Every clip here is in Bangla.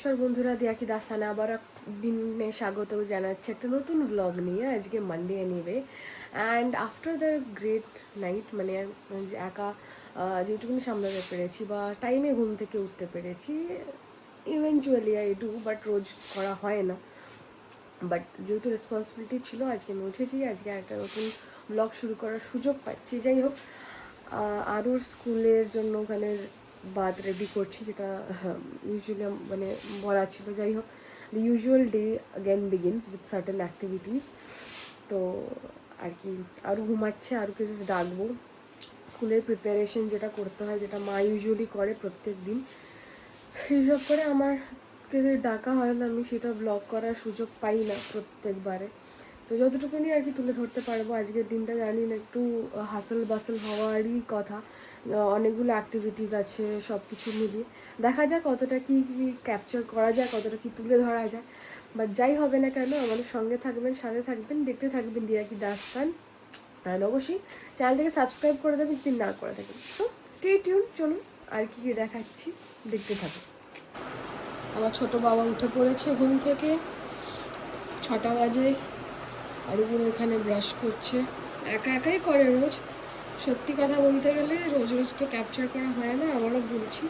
নমস্কার বন্ধুরা, দিয়াকি দাসানা আবার দিনে স্বাগত জানাচ্ছি একটা নতুন ব্লগ নিয়ে। আজকে Monday anyway, and after the great night মানে একা যেটুকুনি সামলাতে পেরেছি বা টাইমে ঘুম থেকে উঠতে পেরেছি, ইভেনচুয়ালি আই ডু, বাট রোজ করা হয় না। বাট যেহেতু রেসপন্সিবিলিটি ছিল, আজকে আমি উঠেছি, আজকে একটা নতুন ব্লগ শুরু করার সুযোগ পাচ্ছি। যাই হোক, আরুর স্কুলের জন্য ওখানে বাদ রেডি করছি, যেটা ইউজুয়ালি মানে বলা ছিল। যাই হোক, the usual day again begins with certain activities. তো আর কি, আরও ঘুমাচ্ছে, আরুকে জাস্ট ডাকবো। স্কুলের প্রিপারেশন যেটা করতে হয়, যেটা মা ইউজুয়ালি করে প্রত্যেক দিন, হিসাব করে আমারকে ডাকা হয় না, আমি সেটা ব্লগ করার সুযোগ পাই না প্রত্যেকবারে। তো যতটুকুনি আর কি তুলে ধরতে পারবো আজকের দিনটা। জানি না, একটু হাসল বাসল হওয়ারই কথা, অনেকগুলো অ্যাক্টিভিটিস আছে, সব কিছু মিলিয়ে দেখা যাক কতটা কি ক্যাপচার করা যায়, কতটা কি তুলে ধরা যায়। বাট যাই হবে না কেন, আমাদের সঙ্গে থাকবেন, সাথে থাকবেন, দেখতে থাকবেন দিয়াকি দাস্তান। অ্যান্ড অবশ্যই চ্যানেলটাকে সাবস্ক্রাইব করে দেবেন যদি না করে থাকেন। তো স্টে টিউন, চলুন আর কি দেখাচ্ছি, দেখতে থাকুন। আমার ছোট বাবা উঠে পড়েছে ঘুম থেকে, 6টা বাজে। আর পুরো এখানে ব্রাশ করছে, একা একাই করে রোজ। সত্যি কথা বলতে গেলে রোজ রোজ তো ক্যাপচার করা হয় না, আমারও বলছি।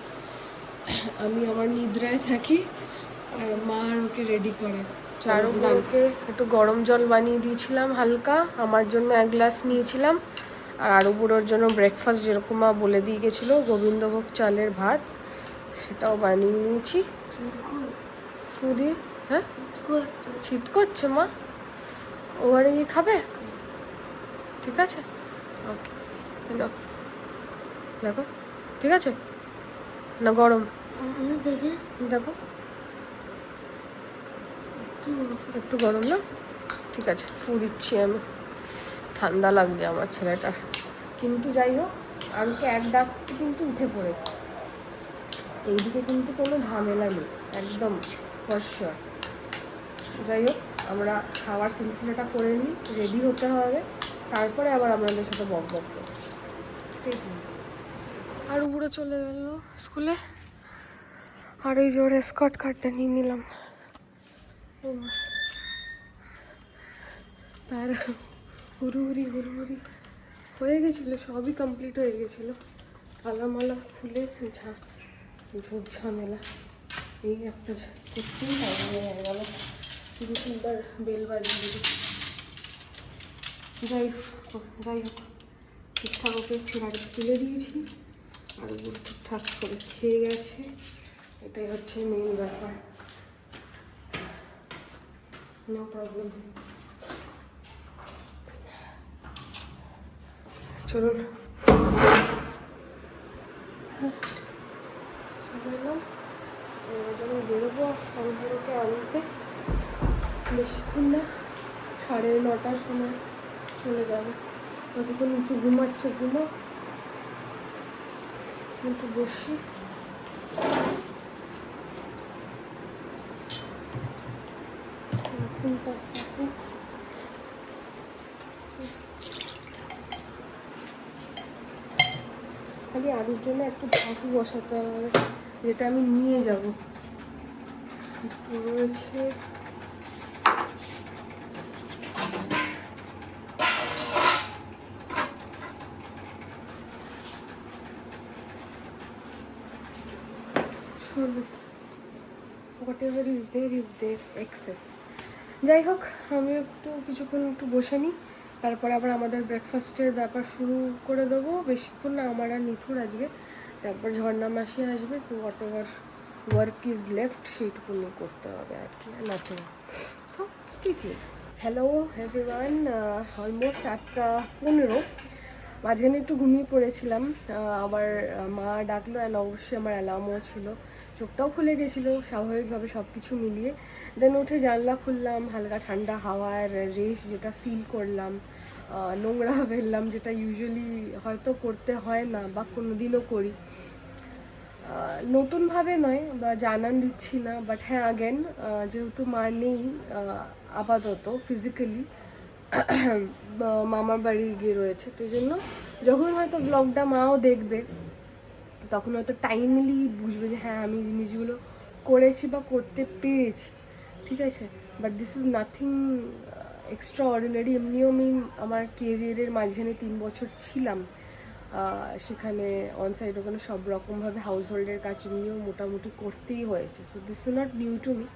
আমি আমার নিদ্রায় থাকি আর মা আর ওকে রেডি করে। চারুকে একটু গরম জল বানিয়ে দিয়েছিলাম হালকা, আমার জন্য 1 গ্লাস নিয়েছিলাম। আর আরু বুড়োর জন্য ব্রেকফাস্ট, যেরকম মা বলে দিয়ে গেছিলো, গোবিন্দভোগ চালের ভাত, সেটাও বানিয়ে নিয়েছি। ফুদি হ্যাঁ শীত করছে মা, ওভারে গিয়ে খাবে? ঠিক আছে, ওকে। দেখো ঠিক আছে না, গরম দেখো, একটু গরম না? ঠিক আছে, ফু দিচ্ছি আমি, ঠান্ডা লাগছে আমার ছেলেটার। কিন্তু যাই হোক, আরুকে এক ডাকতে কিন্তু উঠে পড়েছে। এইদিকে কিন্তু কোনো ঝামেলা নেই, একদম ফর শিওর। যাই হোক, আমরা খাওয়ার সিলসিলাটা করে নিই, রেডি হতে হবে, তারপরে আবার আপনাদের সাথে বক বক করছি। সেইটাই। আর উপরে চলে গেল স্কুলে, আর ওই জোরে স্কট কাটটা নিয়ে নিলাম। তার হুড়ুহুড়ি হয়ে গেছিলো, সবই কমপ্লিট হয়ে গেছিলো। আলামালা খুলে ঝুট ঝামেলা, এই একটা করতেই হয়ে গেল, 2-3বার বেল বাজিয়ে দিল। যাই হোক ঠিকঠাক ওকে গাড়িতে তুলে দিয়েছি, আর ওগুলো ঠিকঠাক করে খেয়ে গেছে, এটাই হচ্ছে মেন ব্যাপার। No problem. চলুন চলে এলাম, যখন বেরোবো আরুকে আনতে, বেশিক্ষণ না, 9:30টার সময় চলে যাবে। ততক্ষণ একটু ঘুমাচ্ছে, একটু বসি। খালি আলুর জন্য একটু ঢাকু বসাতে হবে, যেটা আমি নিয়ে যাব। রয়েছে whatever is there excess. যাই হোক, আমি কিছুক্ষণ একটু বসে নিই, তারপরে আবার আমাদের ব্রেকফাস্টের ব্যাপার শুরু করে দেবো। বেশিক্ষণ না, আমার আর নিথুর আজকে, তারপর ঝর্ণা মাসি আসবে, তো whatever work is left সেইটুকুনি করতে হবে আর কি, nothing. So stay tuned. Hello everyone, almost 8:15। মাঝখানে একটু ঘুমিয়ে পড়েছিলাম, আবার মা ডাকলো, অ্যান্ড অবশ্যই আমার অ্যালার্মও ছিল, চোখটাও খুলে গেছিলো স্বাভাবিকভাবে, সব কিছু মিলিয়ে। দেন উঠে জানলা খুললাম, হালকা ঠান্ডা হাওয়ার রেশ যেটা ফিল করলাম, নোংরা ফেললাম, যেটা ইউজুয়ালি হয়তো করতে হয় না বা কোনো দিনও করি, নতুনভাবে নয় বা জানান দিচ্ছি না, বাট হ্যাঁ আগেন, যেহেতু মা নেই আপাতত ফিজিক্যালি, মামার বাড়ি গিয়ে রয়েছে, তো এই জন্য যখন হয়তো ব্লগটা মাও দেখবে, তখন হয়তো টাইমলি বুঝবে যে হ্যাঁ আমি জিনিসগুলো করেছি বা করতে পেরেছি, ঠিক আছে, but this is nothing extra ordinary. এমনিও আমি আমার কেরিয়ারের মাঝখানে 3 বছর ছিলাম সেখানে অনসাইট, ওখানে সব রকমভাবে হাউস হোল্ডের কাজ এমনিও মোটামুটি করতেই হয়েছে। So this is not new to me.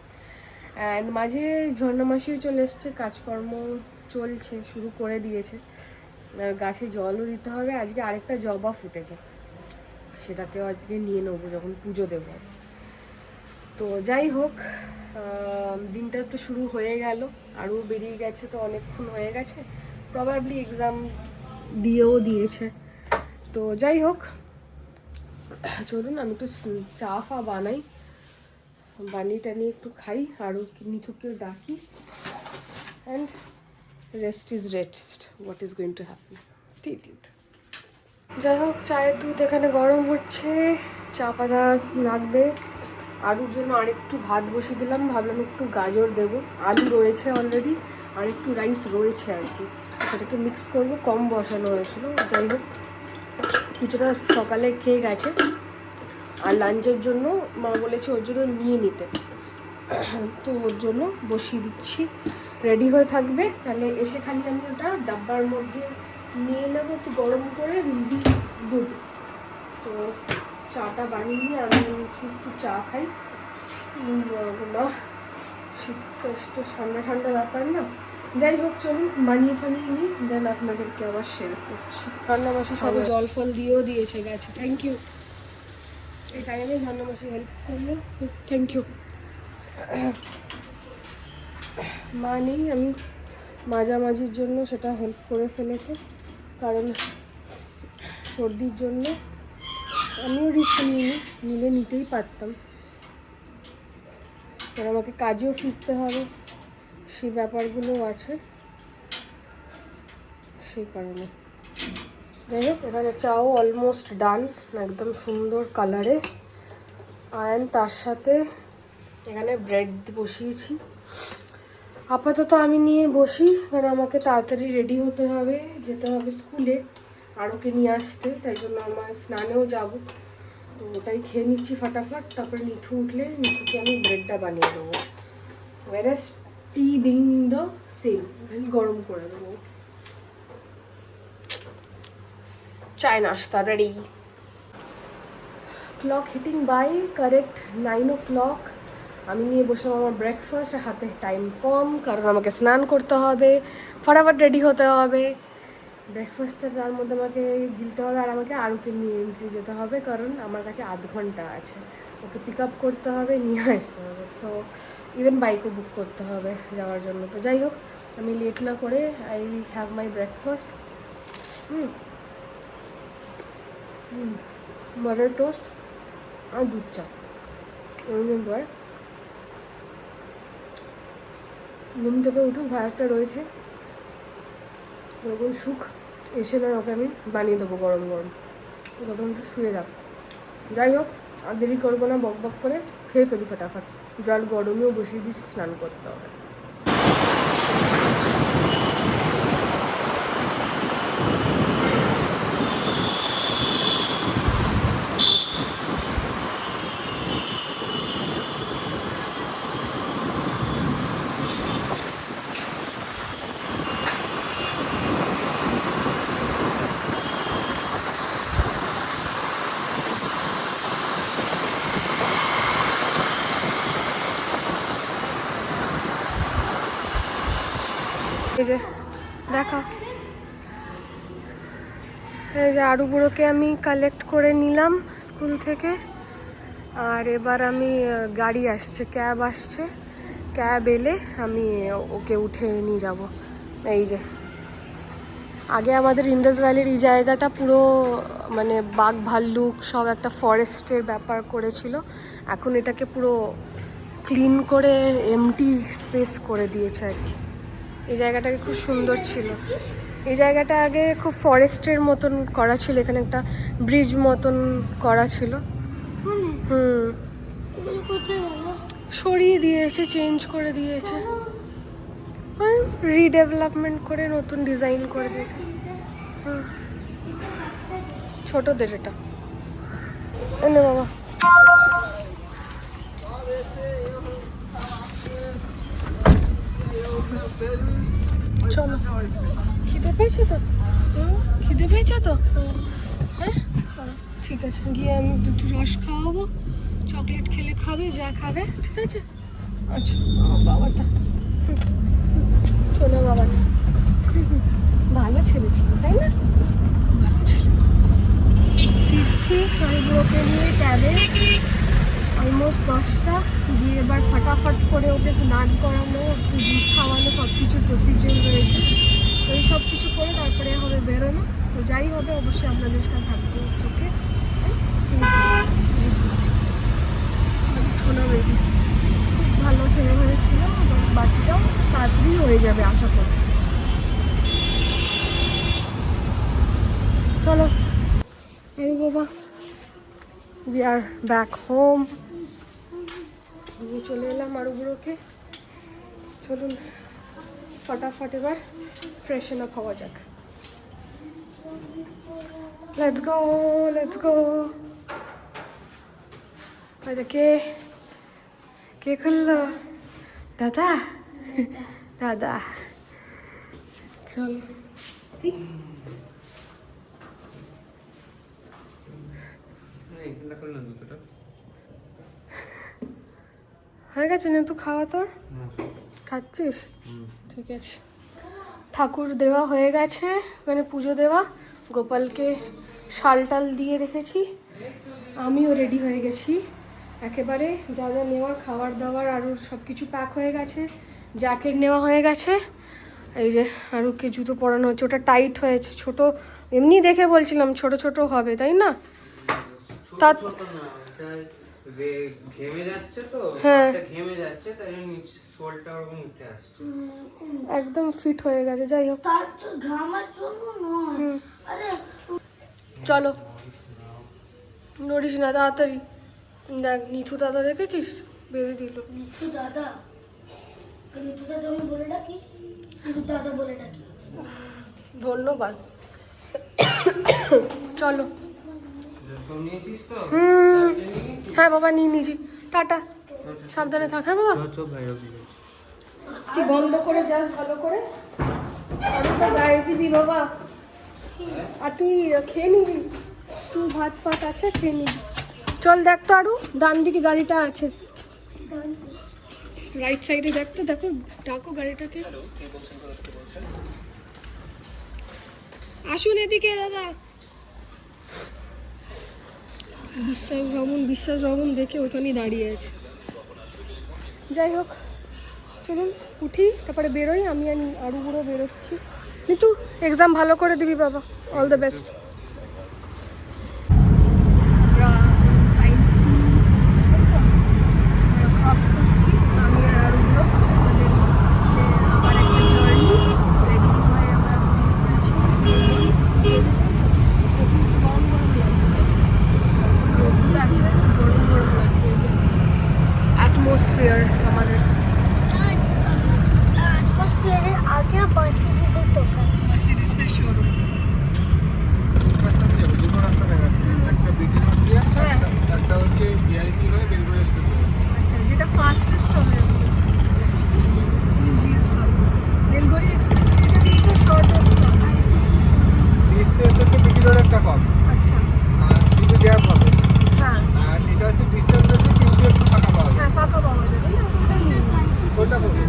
And মাঝে ঝর্ণা মাসিও চলে এসছে, কাজকর্ম চলছে, শুরু করে দিয়েছে, গাছে জলও দিতে হবে। আজকে আরেকটা জবা ফুটেছে, সেটাকেও আজকে নিয়ে নেবো যখন পুজো দেবো। তো যাই হোক, দিনটা তো শুরু হয়ে গেল, আরও বেরিয়ে গেছে, তো অনেকক্ষণ হয়ে গেছে, প্রবাবলি এক্সাম দিয়েও দিয়েছে। তো যাই হোক, চলুন আমি একটু চা ফা বানাই, বানিয়ে টানিয়ে একটু খাই, আরও মিঠুকেও ডাকি, and rest is rest, what is going to happen, stay tuned. যাই হোক, চায়ের দুধ এখানে গরম হচ্ছে, চা পাতা লাগবে। আলুর জন্য আরেকটু ভাত বসিয়ে দিলাম, ভাবলাম একটু গাজর দেবো, আলু রয়েছে অলরেডি, আর একটু রাইস রয়েছে আর কি, সেটাকে মিক্স করবো, কম বসানো হয়েছিল। যাই হোক, কিছুটা সকালে খেয়ে গেছে, আর লাঞ্চের জন্য মা বলেছে ওর জন্য নিয়ে নিতে, তো ওর জন্য বসিয়ে দিচ্ছি, রেডি হয়ে থাকবে, তাহলে এসে খালি আমি ওটা ডাব্বার মধ্যে নিয়ে নেবো, একটু গরম করে, উইল বি গুড। তো চাটা বানিয়ে নিয়ে আমি একটু চা খাই, না শীতকাল তো ঠান্ডা ঠান্ডা ব্যাপার না। যাই হোক, চলুন বানিয়ে ফানিয়ে নিই, দেন আপনাদেরকে আবার শেয়ার করছি। ঠান্ডা মাসি সবে জল ফল দিয়েও দিয়েছে, গেছে, থ্যাংক ইউ। এই টাইমে ঠান্ডা মাসি হেল্প করলো, থ্যাংক ইউ। মা নেই, আমি মাঝামাঝির জন্য সেটা হেল্প করে ফেলেছে, কারণ সর্দির জন্য আমিও রিস্ক নিলে নিতেই পারতাম, আর আমাকে কাজেও ফিরতে হবে, সেই ব্যাপারগুলোও আছে, সেই কারণে। যাই হোক, এখানে চাও অলমোস্ট ডান, একদম সুন্দর কালারে, আর তার সাথে এখানে ব্রেড বসিয়েছি। আপাতত আমি নিয়ে বসি, কারণ আমাকে তাড়াতাড়ি রেডি হতে হবে, যেতে হবে স্কুলে, আর ওকে নিয়ে আসতে, তাই জন্য আমার স্নানেও যাব, তো ওটাই খেয়ে নিচ্ছি ফাটাফাট, তারপরে নিথু উঠলে নিথুকে আমি ব্রেডটা বানিয়ে দেবো, whereas tea being the same, গরম করে দেবো। চায় নাস্তা ready. Clock hitting by correct 9 o'clock। আমি নিয়ে বসলাম আমার ব্রেকফাস্ট, হাতে টাইম কম, কারণ আমাকে স্নান করতে হবে, ফটাফট রেডি হতে হবে, ব্রেকফাস্টটা তার মধ্যে আমাকে গিলতে হবে, আর আমাকে আরুকে নিয়ে যেতে হবে, কারণ আমার কাছে আধ ঘন্টা আছে, ওকে পিক আপ করতে হবে, নিয়ে আসতে হবে, সো ইভেন বাইকও বুক করতে হবে যাওয়ার জন্য। তো যাই হোক, আমি লেট না করে I have my breakfast, butter toast আর দুধ চা, এবার ঘুম থেকে উঠুক, ভাড়াটা রয়েছে ওরকম সুখ, এসে না ওকে আমি বানিয়ে দেবো গরম গরম, তখন একটু শুয়ে যাক। যাই হোক, আর দেরি করবো না, বক বক করে খেয়ে ফেলি ফাটাফাট, জল গরমেও বসিয়ে দিই, স্নান করতে হবে। এই যে দেখা, এই যে আরু বুড়োকে আমি কালেক্ট করে নিলাম স্কুল থেকে, আর এবার আমি গাড়ি আসছে, ক্যাব আসছে, ক্যাব এলে আমি ওকে উঠে নিয়ে যাব। এই যে আগে আমাদের ইন্ডাস ভ্যালির এই জায়গাটা পুরো মানে বাঘ ভাল্লুক সব একটা ফরেস্টের ব্যাপার করেছিল, এখন এটাকে পুরো ক্লিন করে এমটি স্পেস করে দিয়েছে আর কি। এই জায়গাটাকে খুব সুন্দর ছিল, এই জায়গাটা আগে খুব ফরেস্টের মতন করা ছিল, এখানে একটা ব্রিজ মতন করা ছিল, সরিয়ে দিয়েছে, চেঞ্জ করে দিয়েছে, রিডেভেলপমেন্ট করে নতুন ডিজাইন করে দিয়েছে। ছোটদের এটা এনে বাবা, চলো, খিদে পেয়েছে তো? খিদে পেয়েছে তো? হ্যাঁ, ঠিক আছে, গিয়ে আমি দুটো রস খাওয়াবো, চকলেট খেলে খাবে, যা খাবে, ঠিক আছে? আচ্ছা, বাবাটা শোনো, বাবাটা ভালো ছেলে ছিল, তাই না? ভালো ছেলে। ফিরছি ওকে নিয়ে ক্যাবে, অলমোস্ট 10টা, গিয়ে এবার ফটাফট করে ওকে স্নান করানো, একটু জুস খাওয়ানো, সব কিছু প্রসিজার রয়েছে। তো এই সব কিছু করে তারপরে হবে বেরোনো। তো যাই হবে অবশ্যই আপনাদের সাথে থাকবে চোখে। শোনা বেবি খুব ভালো ছেলে হয়েছিল এবং বাকিটাও তাড়াতাড়ি হয়ে যাবে আশা করছি। চলো আরে বাবা, we are back home. নিয়ে চলে এলাম আরুগুলোকে। চলুন ফটাফট এবার ফ্রেশন আপ হওয়া যাক। Let's go, let's go. কে খুললো? দাদা, দাদা চল। হয়ে গেছে না তো খাওয়া তোর? খাচ্ছিস? ঠিক আছে। ঠাকুর দেওয়া হয়ে গেছে, মানে পুজো দেওয়া, গোপালকে শাল টাল দিয়ে রেখেছি, আমিও রেডি হয়ে গেছি একেবারে। যা যা নেওয়ার খাবার দাবার আরও সব কিছু প্যাক হয়ে গেছে, জ্যাকেট নেওয়া হয়ে গেছে। এই যে আরুকে জুতো পরানো হচ্ছে, ওটা টাইট হয়েছে, ছোট এমনি দেখে বলছিলাম ছোট ছোট হবে, তাই না? তা ঘেমে যাচ্ছে তো, হ্যাঁ ঘেমে যাচ্ছে, তাই নিচে সোলটা ওরকম উঠে আসছে, একদম ফিট হয়ে গেছে। যাই হোক, তার তো ঘামার জন্য নয়। আরে চলো, নড়িস না, তাড়াতাড়ি দেখ। নিথু দাদা দেখেছিস? বেঁধে দিল। নিথু দাদা, নিথু দাদা আমি বলে ডাকি, নিথু দাদা বলে ডাকি। ধন্যবাদ। চলো। হ্যাঁ বাবা, নিয়ে নিয়েছি। টাটা, সাবধানে থাক। হ্যাঁ বাবা, তুই বন্ধ করে যাস ভালো করে, আর গায়ে দিবি বাবা। আর তুই খেয়ে নিবি, তুই ভাত ফাত আছে, খেয়ে নিবি। চল দেখ তো আরু, ডান দিকে গাড়িটা আছে, রাইট সাইডে দেখ তো, দেখো, ডাকো গাড়িটাকে। আসুন এদিকে দাদা। বিশ্বাস ভবন দেখে ওখানেই দাঁড়িয়ে আছে। যাই হোক, চলুন উঠি, তারপরে বেরোই। আমি আরু বুড়ো বেরোচ্ছি। নিতু, এক্সাম ভালো করে দিবি বাবা, all the best. Science city cross করছি আমি আর আরুগুলো। আমাদের আবার একটা জার্নি রেডি হয়ে আমরা করেছি। আছে গরম গরম লাগছে, এই যে অ্যাটমসফিয়ার আমাদের। অ্যাটমসফিয়ারের আগে মার্সিডিজের দোকান, মার্সিডিজের শোরুম। আচ্ছা, যেটা ফাস্টেস্ট হবে, ইজিয়েস্ট হবে বেলঘড়ি এক্সপ্রেস, এটা কিন্তু শর্টেস্ট হবে। একটা কম, আচ্ছা, কিন্তু গ্যাপ হবে। হ্যাঁ, আর এটা হচ্ছে ডিস্টেন্স হচ্ছে, কিন্তু একটু ফাঁকা পাওয়া যাবে। হ্যাঁ, ফাঁকা পাওয়া যাবে না, ওটাই নিয়ে কোনটা হবে?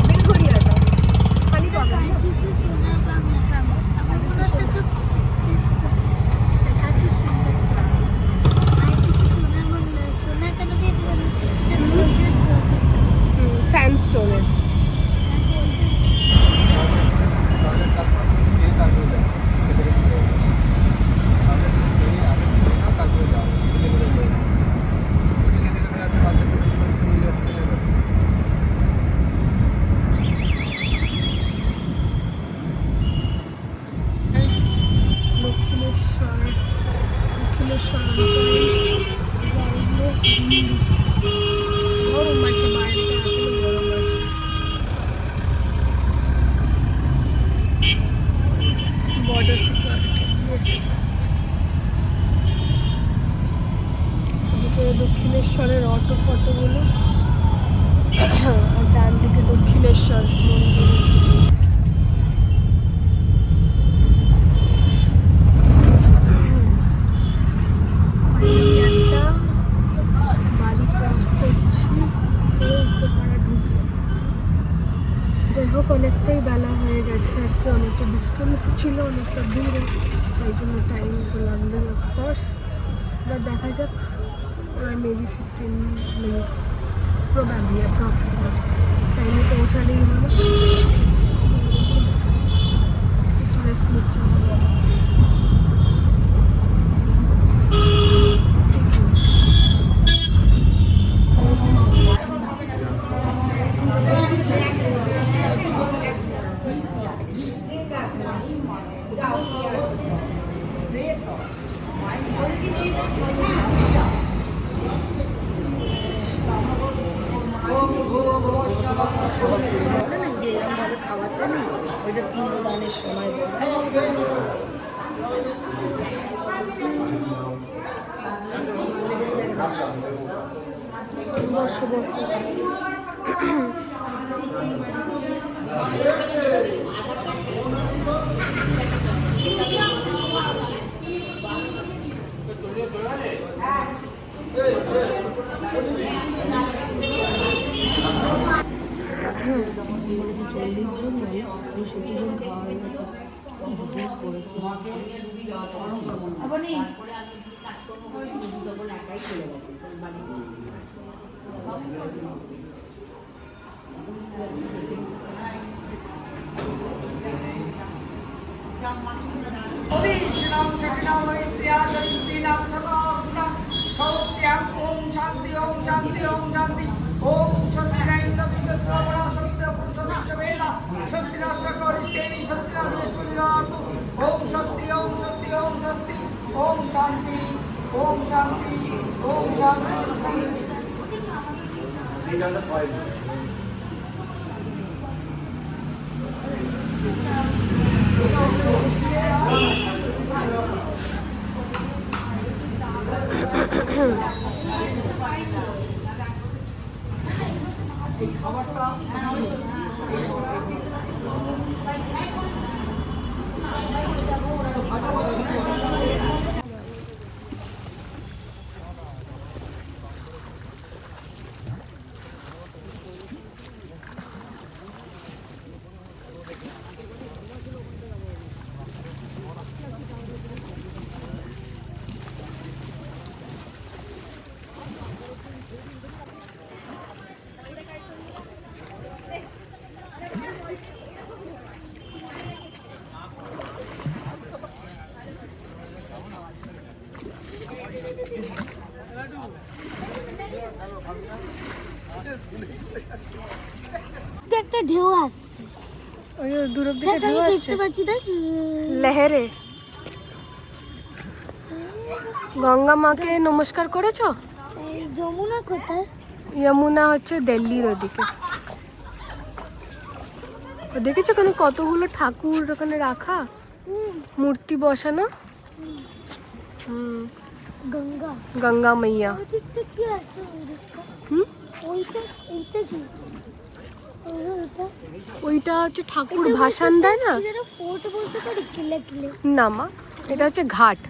বেলঘড়ি এটা খালি পাবে না। সোনার বাংলা, হ্যাঁ আমাদের সোনার স্যান্ডস্টোনের। গরম আছে বাইরেটা, এখনো গরম আছে। Border security. দক্ষিণেশ্বরের অটো ফটোগুলো, ডান দিকে দক্ষিণেশ্বর মন্দির। অনেকটাই বেলা হয়ে গেছে আর কি, অনেকটা ডিস্টেন্স ছিল, অনেকটা দূরে, তাই জন্য টাইম তো লাগবে অফকোর্স। এবার দেখা যাক, মেবি 15 মিনিটস প্রবাবলি অ্যাপ্রক্সিমেট টাইমে পৌঁছালেই হবে। একটু রেস্ট নিচ্ছি। যে এরকমভাবে খাওয়াতে নেই, ওইটা পিণ্ডদানের সময় বসো বসো। বলেছে 40 জন মানে 65 জন খাওয়া হয়ে গেছে, হিসেব করেছে। একটা ঢেউ আসছে, ওই দূর অব্দি ঢেউ আসছে, দেখতে পাচ্ছি। দেখ লহরে। গঙ্গা মাকে নমস্কার করেছো? এই যমুনা কোথায়? যমুনা হচ্ছে দিল্লির ওদিকে। দেখেছো ওখানে কতগুলো ঠাকুর ওখানে রাখা, মূর্তি বসানো। গঙ্গা, গঙ্গা মাইয়া। ওই দিকটা কি আছে? ওইটা এইটা কি? ওইটা হচ্ছে ঠাকুর ভাসান দেয় না। ফোর্ট বলতে পারি, কিলে কিলে। না মা, এটা হচ্ছে ঘাট,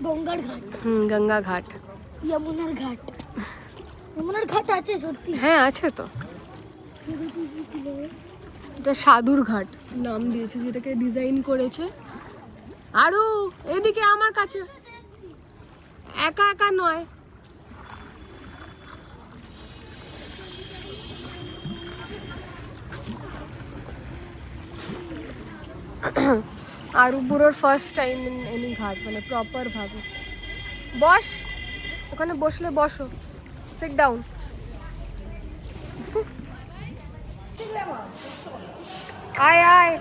গঙ্গার ঘাট। গঙ্গা ঘাট। যমুনার ঘাট, যমুনার ঘাট আছে সত্যি? হ্যাঁ আছে তো। এটা সাধুর ঘাট নাম দিয়েছে, যেটাকে ডিজাইন করেছে। আরু এদিকে আমার কাছে, একা একা নয়। আর পুরোর ফার্স্ট টাইম ইন এনি ঘাট, মানে প্রপার ভাবে। বস, ওখানে বসলে বসো, সিট ডাউন। আয় আয়,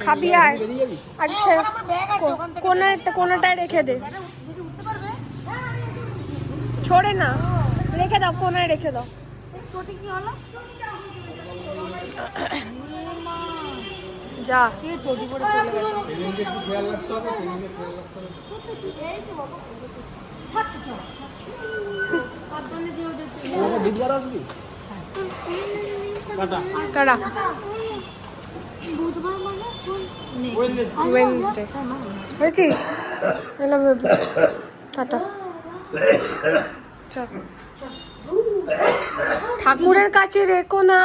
খাবি আয়। আচ্ছা কোনাটায় রেখে দে, छोड़े ना, রেখে দাও, কোনায় রেখে দাও। যা চটি পরে চলে গেছে। টাটা। বুধবার মানে ওয়েডনেসডে বুঝছিস? এলাম দাদু, টাটা। ঠাকুরের কাছে রেখো না।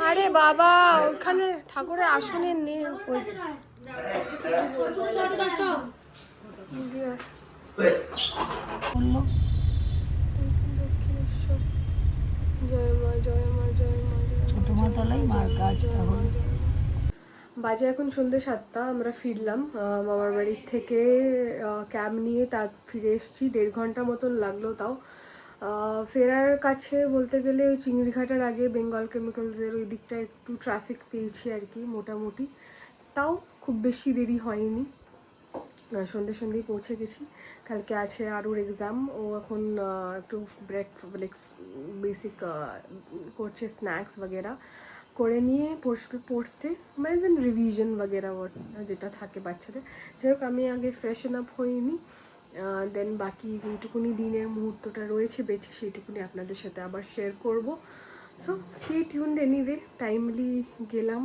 আরে বাবা ওখানে ঠাকুরের আসনে নেই ওই বললো দক্ষিণেশ্বর জয় মা জয় মা জয় মা ছোট মাতলায় মার কাজটা হলো। বাজে এখন সন্ধ্যে 7টা। আমরা ফিরলাম মামার বাড়ির থেকে ক্যাব নিয়ে তা ফিরে এসেছি। 1.5 ঘন্টা মতন লাগলো তাও। ফেরার কাছে বলতে গেলে ওই চিংড়িঘাটার আগে বেঙ্গল কেমিক্যালসের ওই দিকটা একটু ট্রাফিক পেয়েছি আর কি মোটামুটি, তাও খুব বেশি দেরি হয়নি। সন্ধ্যেই পৌঁছে গেছি। কালকে আছে আরুর এক্সাম, ও এখন একটু বেসিক করছে, স্ন্যাক্স বগেরা করে নিয়ে বসবে পড়তে, মানে যেন রিভিশন বগেরা যেটা থাকে বাচ্চাদের। যাই হোক আমি আগে ফ্রেশন আপ হইনি, দেন বাকি যেইটুকুনি দিনের মুহূর্তটা রয়েছে বেঁচে সেইটুকুনি আপনাদের সাথে আবার শেয়ার করব। So stay tuned. Anyway timely গেলাম,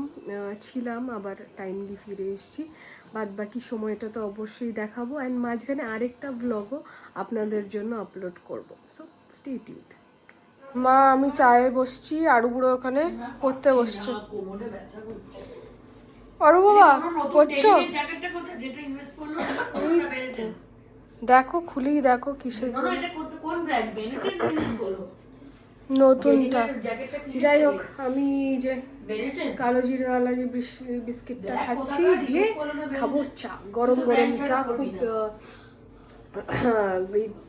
ছিলাম, আবার টাইমলি ফিরে এসেছি। বাদ বাকি সময়টা তো অবশ্যই দেখাবো, অ্যান্ড মাঝখানে আরেকটা ভ্লগও আপনাদের জন্য আপলোড করব। So stay tuned. মা আমি চায়ে বসছি, আরু বুড়ো ওখানে পড়তে বসছে। আরু বাবা পড়ছো? দেখো খুলেই দেখো কিসের জন্য নতুনটা। যাই হোক আমি যে কালো জিরাওয়ালা যে বিস্কিটটা খাচ্ছি, দিয়ে খাবো চা, গরম গরম চা। খুব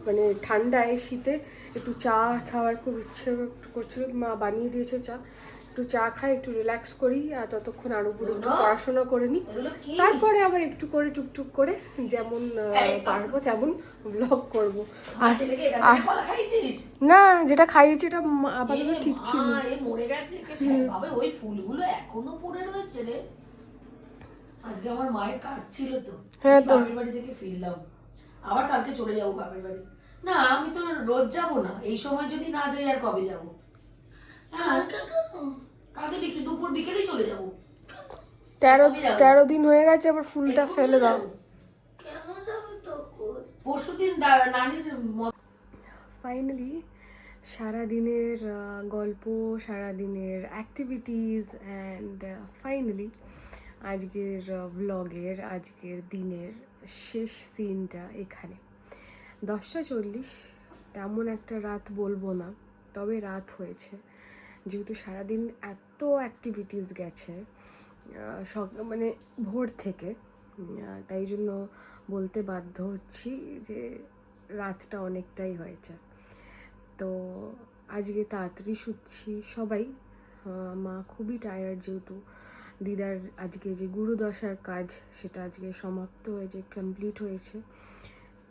মানে ঠান্ডায় শীতে একটু চা খাওয়ার খুব ইচ্ছে করছিল, মা বানিয়ে দিয়েছে চা। একটু চা খাই, একটু রিল্যাক্স করি, আর ততক্ষণ আরো পুরো একটু পড়াশোনা করে নিই, তারপরে আবার একটু করে টুকটুক করে যেমন পারবো তেমন ব্লগ করবো। না যেটা খাইয়েছি এটা আপাতত ঠিক ছিল। মরে গেছে ওই ফুলগুলো এখনো পড়ে রয়েছে রে। আজকে আমার মায়ের কাজ ছিল তো, হ্যাঁ তো বাপের বাড়ি থেকে ফিরলাম, আবার কালকে চলে যাবো বাপের বাড়ি। না আমি তো রোজ যাব না, এই সময় যদি না যাই আর কবে যাব? হ্যাঁ কালকে দুপুর বিকেলেই চলে যাবো। 13 দিন হয়ে গেছে, আবার ফুলটা ফেলে দাও। পরশুদিন নানির ফাইনালি সারাদিনের গল্প, সারাদিনের অ্যাক্টিভিটিস, অ্যান্ড ফাইনালি আজকের ব্লগের, আজকের দিনের শেষ সিনটা এখানে। 10:40, তেমন একটা রাত বলবো না, তবে রাত হয়েছে। যেহেতু সারাদিন এত অ্যাক্টিভিটিস গেছে মানে ভোর থেকে, তাই জন্য বলতে বাধ্য হচ্ছি যে রাতটা অনেকটাই হয়েছে। তো আজকে তাড়াতাড়ি শুচ্ছি সবাই, মা খুবই টায়ার্ড, যেহেতু দিদার আজকে যে গুরুদশার কাজ সেটা আজকে সমাপ্ত হয়েছে, কমপ্লিট হয়েছে।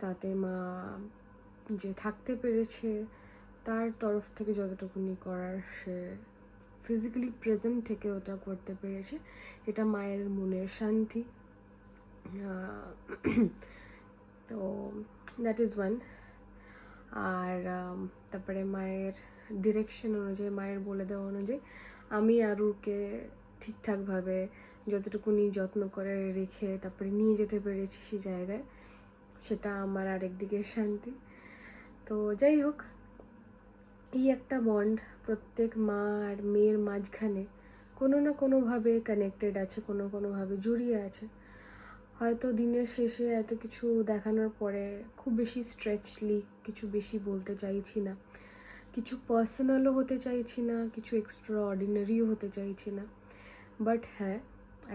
তাতে মা যে থাকতে পেরেছে তার তরফ থেকে যতটুকুনি করার, সে ফিজিক্যালি প্রেজেন্ট থেকে ওটা করতে পেরেছে, এটা মায়ের মনের শান্তি। তো দ্যাট ইজ ওয়ান। আর তারপরে মায়ের ডিরেকশন অনুযায়ী, মায়ের বলে দেওয়া অনুযায়ী আমি আরুকে ঠিকঠাকভাবে যতটুকুনি যত্ন করে রেখে তারপরে নিয়ে যেতে পেরেছি সেই জায়গায়, সেটা আমার আরেকদিকে শান্তি। তো যাই হোক, এই একটা বন্ড প্রত্যেক মা আর মেয়ের মাঝখানে কোনো না কোনোভাবে কানেক্টেড আছে, কোনোভাবে জড়িয়ে আছে। হয়তো দিনের শেষে এত কিছু দেখানোর পরে খুব বেশি স্ট্রেচলি কিছু বেশি বলতে চাইছি না, কিছু পার্সোনালও হতে চাইছি না, কিছু এক্সট্রা অর্ডিনারিও হতে চাইছি না। বাট হ্যাঁ,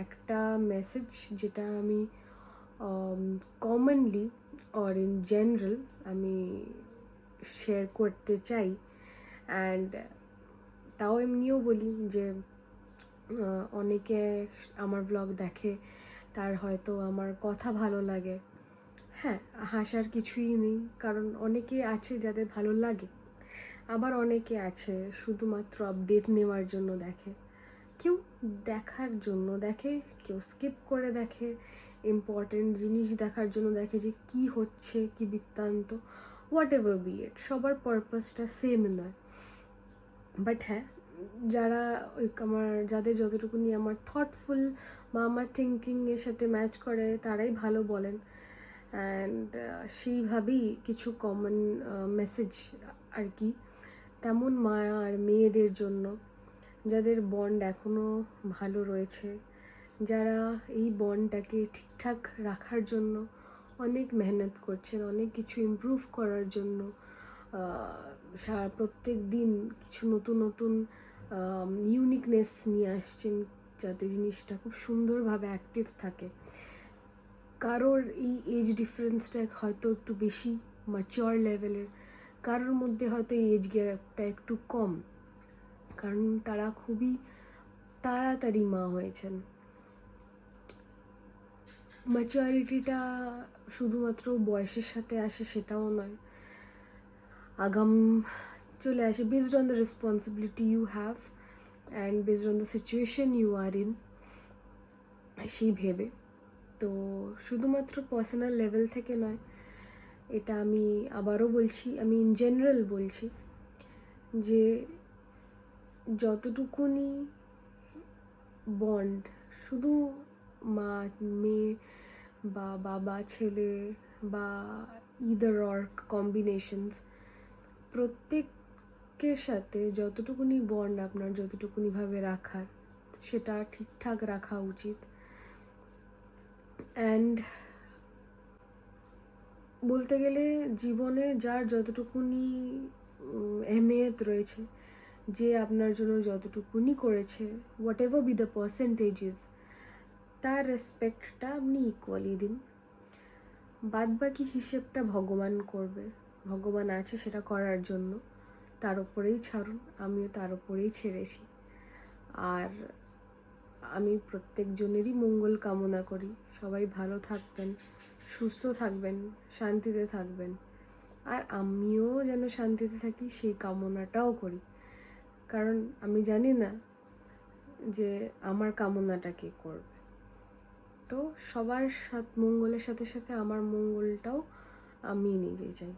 একটা মেসেজ যেটা আমি কমনলি অর ইন জেনারেল আমি শেয়ার করতে চাই, অ্যান্ড তাও এমনিও বলি যে অনেকে আমার ব্লগ দেখে, তার হয়তো আমার কথা ভালো লাগে। হ্যাঁ, হাসার কিছুই নেই, কারণ অনেকে আছে যাদের ভালো লাগে, আবার অনেকে আছে শুধুমাত্র আপডেট নেওয়ার জন্য দেখে। কেউ দেখার জন্য দেখে, কেউ স্কিপ করে দেখে, ইম্পর্টেন্ট জিনিস দেখার জন্য দেখে যে কি হচ্ছে, কি বৃত্তান্ত, হোয়াট এভার বি ইট, সবার পারপাসটা সেম নয়। বাট হ্যাঁ, যারা যাদের যতটুকুনি আমার থটফুল বা আমার থিঙ্কিংয়ের সাথে ম্যাচ করে তারাই ভালো বলেন, অ্যান্ড সেইভাবেই কিছু কমন মেসেজ আর কি। তেমন মা আর মেয়েদের জন্য যাদের বন্ড এখনও ভালো রয়েছে, যারা এই বন্ডটাকে ঠিকঠাক রাখার জন্য অনেক মেহনত করছেন, অনেক কিছু ইমপ্রুভ করার জন্য প্রত্যেক দিন কিছু নতুন নতুন ইউনিকনেস নিয়ে আসছেন, যাতে জিনিসটা খুব সুন্দরভাবে অ্যাক্টিভ থাকে। কারোর এই এজ ডিফারেন্সটা হয়তো একটু বেশি ম্যাচিওর লেভেলের, কারোর মধ্যে হয়তো এই এজ গ্যাপটা একটু কম, কারণ তারা খুবই তাড়াতাড়ি মা হয়েছেন। ম্যাচুরিটিটা শুধুমাত্র বয়সের সাথে আসে সেটাও নয়, আগাম চলে আসে based on the responsibility you have and based on the situation you are in, সেই ভেবে। তো শুধুমাত্র পার্সোনাল লেভেল থেকে নয়, এটা আমি আবারও বলছি, আমি ইন জেনারেল বলছি যে যতটুকুনি বন্ড শুধু মা মেয়ে বা বাবা ছেলে বা ইদার অর কম্বিনেশনস, প্রত্যেকের সাথে যতটুকুনি বন্ড আপনার যতটুকুনিভাবে রাখার, সেটা ঠিকঠাক রাখা উচিত। অ্যান্ড বলতে গেলে জীবনে যার যতটুকুনি এহমিয়ত রয়েছে, যে আপনার জন্য যতটুকুনি করেছে, হোয়াট এভার বি দ্য পার্সেন্টেজেস, তার রেসপেক্টটা আপনি ইকুয়ালি দিন। বাদবাকি হিসেবটা ভগবান করবে, ভগবান আছে সেটা করার জন্য, তার উপরেই ছাড়ুন। আমিও তার উপরেই ছেড়েছি। আর আমি প্রত্যেকজনেরই মঙ্গল কামনা করি, সবাই ভালো থাকবেন, সুস্থ থাকবেন, শান্তিতে থাকবেন। আর আমিও যেন শান্তিতে থাকি সেই কামনাটাও করি, কারণ আমি জানি না যে আমার কামনাটা কে করবে। তো সবার মঙ্গলের সাথে সাথে আমার মঙ্গলটাও আমি নিজে চাই।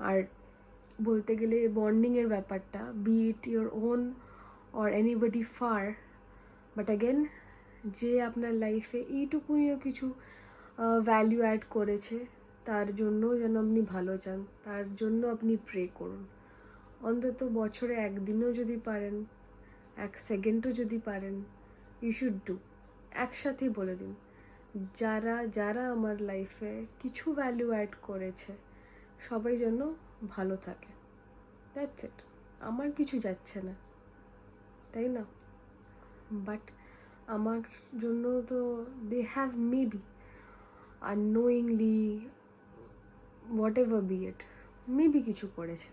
আর বলতে গেলে বন্ডিংয়ের ব্যাপারটা, be it your own or anybody far, but again যে আপনার লাইফে এইটুকুনিও কিছু ভ্যালু অ্যাড করেছে, তার জন্য যেন আপনি ভালো চান, তার জন্য আপনি প্রে করুন। অন্তত বছরে একদিনও যদি পারেন, এক সেকেন্ডও যদি পারেন, ইউ শুড ডু। একসাথে বলে দিন, যারা যারা আমার লাইফে কিছু ভ্যালু অ্যাড করেছে, সবাই যেন ভালো থাকে। That's it. আমার কিছু যাচ্ছে না, তাই না? বাট আমার জন্য তো they have maybe unknowingly whatever be it, maybe কিছু করেছে,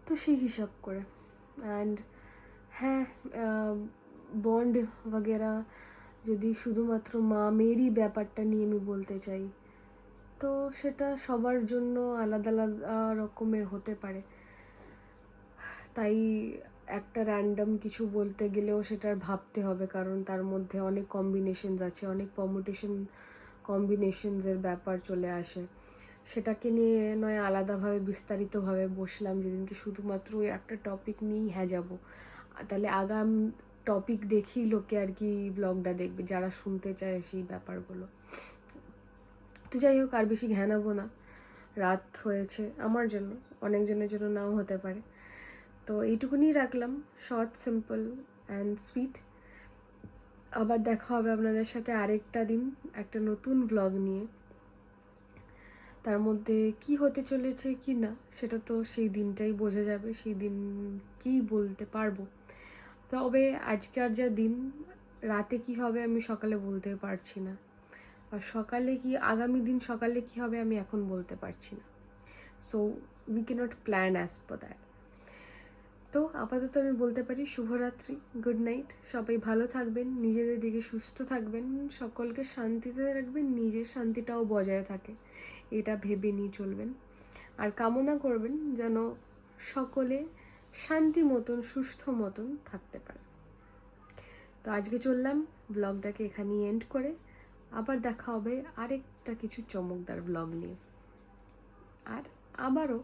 তো সেই হিসাব করে। অ্যান্ড হ্যাঁ, বন্ড वगैरह যদি শুধুমাত্র মা মেয়েরই ব্যাপারটা নিয়ে আমি বলতে চাই, তো সেটা সবার জন্য আলাদা আলাদা রকমের হতে পারে। তাই একটা র্যান্ডম কিছু বলতে গেলেও সেটার ভাবতে হবে, কারণ তার মধ্যে অনেক কম্বিনেশনস আছে, অনেক কম্বিনেশনসের ব্যাপার চলে আসে। সেটাকে নিয়ে নয় আলাদাভাবে বিস্তারিতভাবে বসলাম যেদিনকে শুধুমাত্র ওই একটা টপিক নিয়েই হ্যাঁ যাবো, তাহলে আগাম টপিক দেখেই লোকে আর কি ব্লগটা দেখবে, যারা শুনতে চায় সেই ব্যাপারগুলো। তো যাই হোক, আর বেশি ঘ্যানাবো না, রাত হয়েছে আমার জন্য, অনেকজনের জন্য নাও হতে পারে। তো এইটুকুনি রাখলাম, শর্ট, সিম্পল অ্যান্ড সুইট। আবার দেখা হবে আপনাদের সাথে আরেকটা দিন একটা নতুন ব্লগ নিয়ে। তার মধ্যে কি হতে চলেছে কি না সেটা তো সেই দিনটাই বোঝা যাবে, সেই দিন কি বলতে পারবো। তবে আজকের যা দিন, রাতে কি হবে আমি সকালে বলতে পারছি না, আর সকালে কি আগামী দিন সকালে কি হবে আমি এখন বলতে পারছি না। So we can't plan as per that. তো আপাতত আমি বলতে পারি শুভরাত্রি, গুড নাইট। সবাই ভালো থাকবেন, নিজেদের দিকে সুস্থ থাকবেন, সকলকে শান্তিতে রাখবেন, নিজের শান্তিটাও বজায় থাকে, এটা ভেবে নিয়ে চলবেন। আর কামনা করবেন যেন সকলে শান্তি মতন সুস্থ মতন থাকতে পারে। তো আজকে চললাম ব্লগটাকে এখানেই এন্ড করে, আবার দেখা হবে আরেকটা কিছু চমকদার ব্লগ নিয়ে। আর আবারও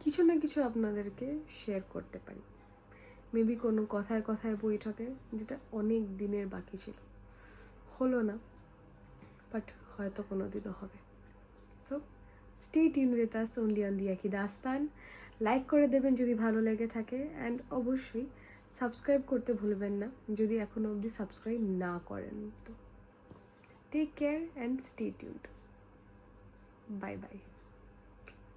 কিছু না কিছু আপনাদেরকে শেয়ার করতে পারি, মেবি কোনো কথায় কথায় বৈঠকে, যেটা অনেক দিনের বাকি ছিল, হলো না, বাট হয়তো কোনো দিনও হবে। So stay tune with us only on the একই দাস্তান। লাইক করে দেবেন যদি ভালো লেগে থাকে, অ্যান্ড অবশ্যই সাবস্ক্রাইব করতে ভুলবেন না যদি এখনও অবধি সাবস্ক্রাইব না করেন। তো take care and stay tuned. Bye by.